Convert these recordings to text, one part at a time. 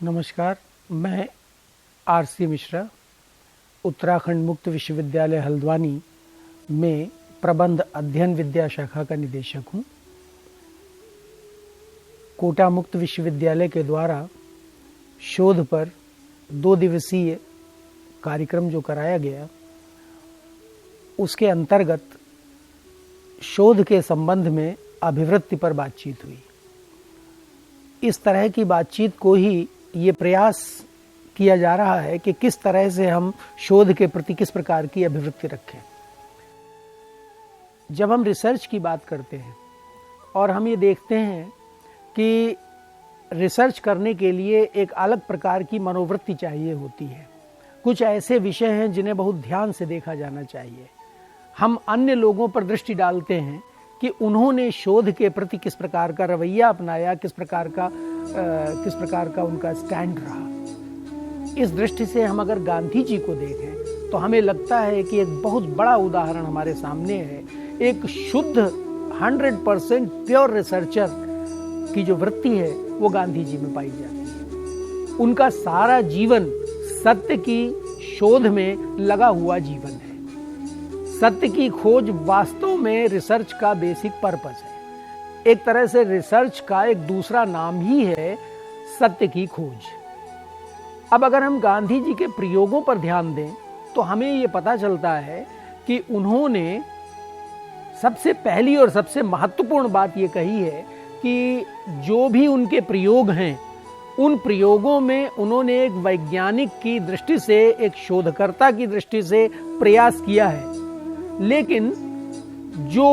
नमस्कार, मैं आर.सी. मिश्रा उत्तराखंड मुक्त विश्वविद्यालय हल्द्वानी में प्रबंध अध्ययन विद्या शाखा का निदेशक हूँ। कोटा मुक्त विश्वविद्यालय के द्वारा शोध पर 2 दिवसीय कार्यक्रम जो कराया गया, उसके अंतर्गत शोध के संबंध में अभिवृत्ति पर बातचीत हुई। इस तरह की बातचीत को ही ये प्रयास किया जा रहा है कि किस तरह से हम शोध के प्रति किस प्रकार की अभिवृत्ति रखें। जब हम रिसर्च की बात करते हैं और हम ये देखते हैं कि रिसर्च करने के लिए एक अलग प्रकार की मनोवृत्ति चाहिए होती है। कुछ ऐसे विषय हैं जिन्हें बहुत ध्यान से देखा जाना चाहिए। हम अन्य लोगों पर दृष्टि डालते हैं कि उन्होंने शोध के प्रति किस प्रकार का रवैया अपनाया, किस प्रकार का उनका स्टैंड रहा। इस दृष्टि से हम अगर गांधी जी को देखें तो हमें लगता है कि एक बहुत बड़ा उदाहरण हमारे सामने है। एक शुद्ध 100% प्योर रिसर्चर की जो वृत्ति है वो गांधी जी में पाई जाती है। उनका सारा जीवन सत्य की शोध में लगा हुआ जीवन है। सत्य की खोज वास्तव में रिसर्च का बेसिक पर्पस है। एक तरह से रिसर्च का एक दूसरा नाम ही है सत्य की खोज। अब अगर हम गांधी जी के प्रयोगों पर ध्यान दें तो हमें ये पता चलता है कि उन्होंने सबसे पहली और सबसे महत्वपूर्ण बात ये कही है कि जो भी उनके प्रयोग हैं, उन प्रयोगों में उन्होंने एक वैज्ञानिक की दृष्टि से, एक शोधकर्ता की दृष्टि से प्रयास किया है, लेकिन जो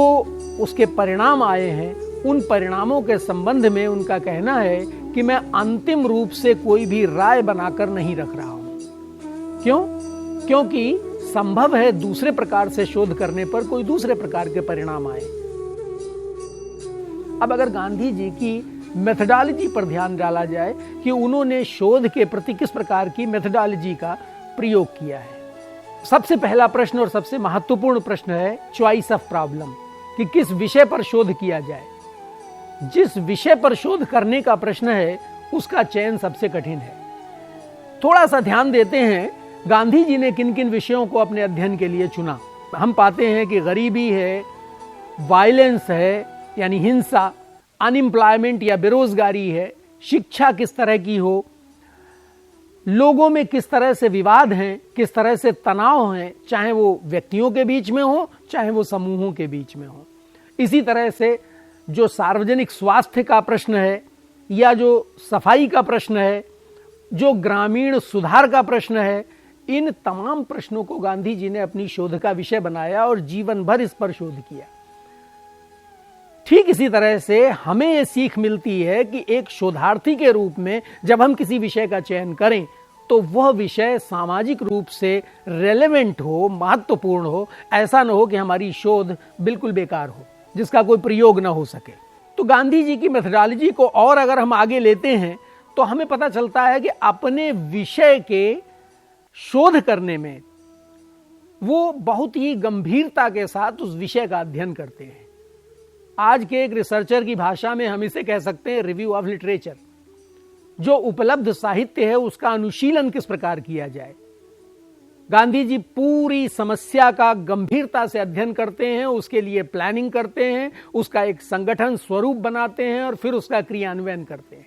उसके परिणाम आए हैं उन परिणामों के संबंध में उनका कहना है कि मैं अंतिम रूप से कोई भी राय बनाकर नहीं रख रहा हूं। क्यों? क्योंकि संभव है दूसरे प्रकार से शोध करने पर कोई दूसरे प्रकार के परिणाम आए। अब अगर गांधी जी की मेथोडोलॉजी पर ध्यान डाला जाए कि उन्होंने शोध के प्रति किस प्रकार की मेथोडोलॉजी का प्रयोग किया है, सबसे पहला प्रश्न और सबसे महत्वपूर्ण प्रश्न है चॉइस ऑफ प्रॉब्लम, कि किस विषय पर शोध किया जाए। जिस विषय पर शोध करने का प्रश्न है उसका चयन सबसे कठिन है। थोड़ा सा ध्यान देते हैं गांधी जी ने किन किन विषयों को अपने अध्ययन के लिए चुना। हम पाते हैं कि गरीबी है, वायलेंस है यानी हिंसा, अनएम्प्लॉयमेंट या बेरोजगारी है, शिक्षा किस तरह की हो, लोगों में किस तरह से विवाद हैं, किस तरह से तनाव हैं, चाहे वो व्यक्तियों के बीच में हो चाहे वो समूहों के बीच में हो। इसी तरह से जो सार्वजनिक स्वास्थ्य का प्रश्न है या जो सफाई का प्रश्न है, जो ग्रामीण सुधार का प्रश्न है, इन तमाम प्रश्नों को गांधी जी ने अपनी शोध का विषय बनाया और जीवन भर इस पर शोध किया। ठीक इसी तरह से हमें ये सीख मिलती है कि एक शोधार्थी के रूप में जब हम किसी विषय का चयन करें तो वह विषय सामाजिक रूप से रेलेवेंट हो, महत्वपूर्ण हो। ऐसा न हो कि हमारी शोध बिल्कुल बेकार हो, जिसका कोई प्रयोग न हो सके। तो गांधी जी की मेथोडोलॉजी को और अगर हम आगे लेते हैं तो हमें पता चलता है कि अपने विषय के शोध करने में वो बहुत ही गंभीरता के साथ उस विषय का अध्ययन करते हैं। आज के एक रिसर्चर की भाषा में हम इसे कह सकते हैं रिव्यू ऑफ लिटरेचर। जो उपलब्ध साहित्य है उसका अनुशीलन किस प्रकार किया जाए। गांधी जी पूरी समस्या का गंभीरता से अध्ययन करते हैं, उसके लिए प्लानिंग करते हैं, उसका एक संगठन स्वरूप बनाते हैं और फिर उसका क्रियान्वयन करते हैं।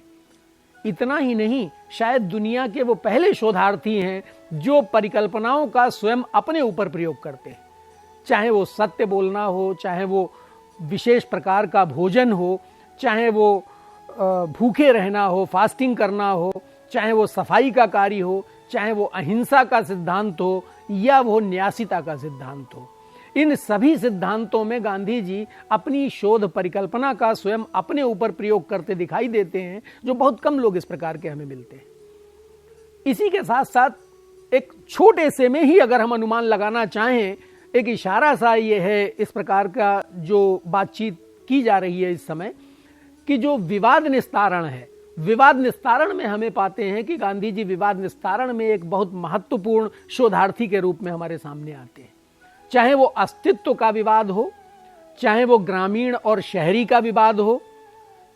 इतना ही नहीं, शायद दुनिया के वो पहले शोधार्थी हैं जो परिकल्पनाओं का स्वयं अपने ऊपर प्रयोग करते हैं। चाहे वो सत्य बोलना हो, चाहे वो विशेष प्रकार का भोजन हो, चाहे वो भूखे रहना हो, फास्टिंग करना हो, चाहे वो सफाई का कार्य हो, चाहे वो अहिंसा का सिद्धांत हो या वो न्यासिता का सिद्धांत हो। इन सभी सिद्धांतों में गांधी जी अपनी शोध परिकल्पना का स्वयं अपने ऊपर प्रयोग करते दिखाई देते हैं, जो बहुत कम लोग इस प्रकार के हमें मिलते हैं। इसी के साथ साथ एक छोटे से में ही अगर हम अनुमान लगाना चाहें, एक इशारा सा ये है इस प्रकार का जो बातचीत की जा रही है इस समय, कि जो विवाद निस्तारण है, विवाद निस्तारण में हमें पाते हैं कि गांधी जी विवाद निस्तारण में एक बहुत महत्वपूर्ण शोधार्थी के रूप में हमारे सामने आते हैं। चाहे वो अस्तित्व का विवाद हो, चाहे वो ग्रामीण और शहरी का विवाद हो,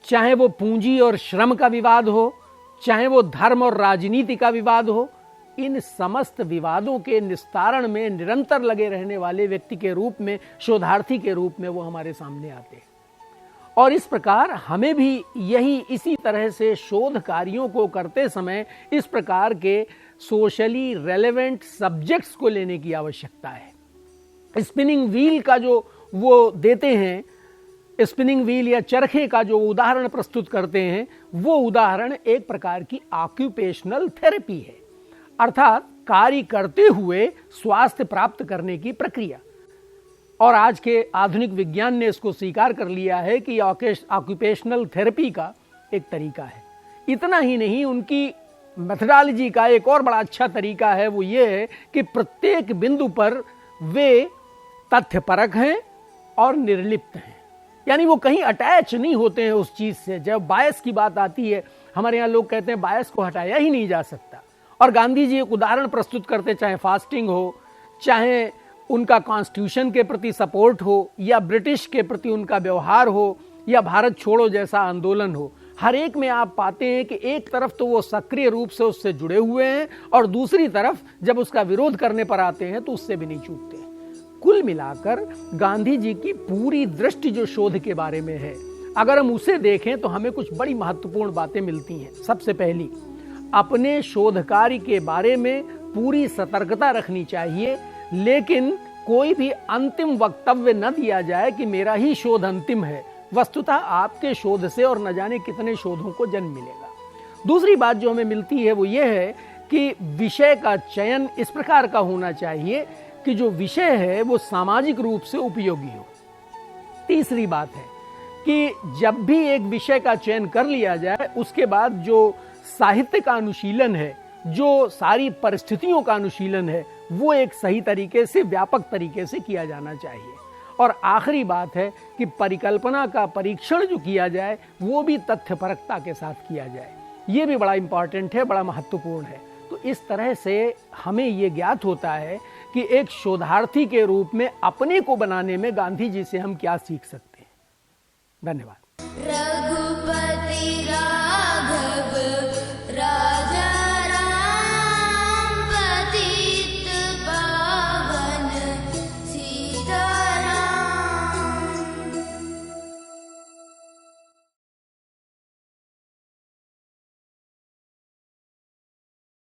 चाहे वो पूंजी और श्रम का विवाद हो, चाहे वो धर्म और राजनीति का विवाद हो, इन समस्त विवादों के निस्तारण में निरंतर लगे रहने वाले व्यक्ति के रूप में, शोधार्थी के रूप में वो हमारे सामने आते हैं। और इस प्रकार हमें भी इसी तरह से शोध कार्यों को करते समय इस प्रकार के सोशली रेलेवेंट सब्जेक्ट्स को लेने की आवश्यकता है। स्पिनिंग व्हील का जो वो देते हैं, स्पिनिंग व्हील या चरखे का जो उदाहरण प्रस्तुत करते हैं, वो उदाहरण एक प्रकार की ऑक्यूपेशनल थेरेपी है, अर्थात कार्य करते हुए स्वास्थ्य प्राप्त करने की प्रक्रिया। और आज के आधुनिक विज्ञान ने इसको स्वीकार कर लिया है कि ऑक्यूपेशनल थेरेपी का एक तरीका है। इतना ही नहीं, उनकी मेथडोलॉजी का एक और बड़ा अच्छा तरीका है, वो ये है कि प्रत्येक बिंदु पर वे तथ्यपरक हैं और निर्लिप्त हैं, यानी वो कहीं अटैच नहीं होते हैं उस चीज से। जब बायस की बात आती है, हमारे यहाँ लोग कहते हैं बायस को हटाया ही नहीं जा सकता। और गांधी जी एक उदाहरण प्रस्तुत करते, चाहे फास्टिंग हो, चाहे उनका कॉन्स्टिट्यूशन के प्रति सपोर्ट हो, या ब्रिटिश के प्रति उनका व्यवहार हो, या भारत छोड़ो जैसा आंदोलन हो, हर एक में आप पाते हैं कि एक तरफ तो वो सक्रिय रूप से उससे जुड़े हुए हैं और दूसरी तरफ जब उसका विरोध करने पर आते हैं तो उससे भी नहीं चूकते। कुल मिलाकर गांधी जी की पूरी दृष्टि जो शोध के बारे में है, अगर हम उसे देखें तो हमें कुछ बड़ी महत्वपूर्ण बातें मिलती हैं। सबसे पहली, अपने शोध कार्य के बारे में पूरी सतर्कता रखनी चाहिए, लेकिन कोई भी अंतिम वक्तव्य न दिया जाए कि मेरा ही शोध अंतिम है। वस्तुतः आपके शोध से और न जाने कितने शोधों को जन्म मिलेगा। दूसरी बात जो हमें मिलती है वो ये है कि विषय का चयन इस प्रकार का होना चाहिए कि जो विषय है वो सामाजिक रूप से उपयोगी हो। तीसरी बात है कि जब भी एक विषय का चयन कर लिया जाए, उसके बाद जो साहित्य का अनुशीलन है, जो सारी परिस्थितियों का अनुशीलन है, वो एक सही तरीके से, व्यापक तरीके से किया जाना चाहिए। और आखिरी बात है कि परिकल्पना का परीक्षण जो किया जाए वो भी तथ्यपरकता के साथ किया जाए। ये भी बड़ा इंपॉर्टेंट है, बड़ा महत्वपूर्ण है। तो इस तरह से हमें ये ज्ञात होता है कि एक शोधार्थी के रूप में अपने को बनाने में गांधी जी से हम क्या सीख सकते हैं। धन्यवाद।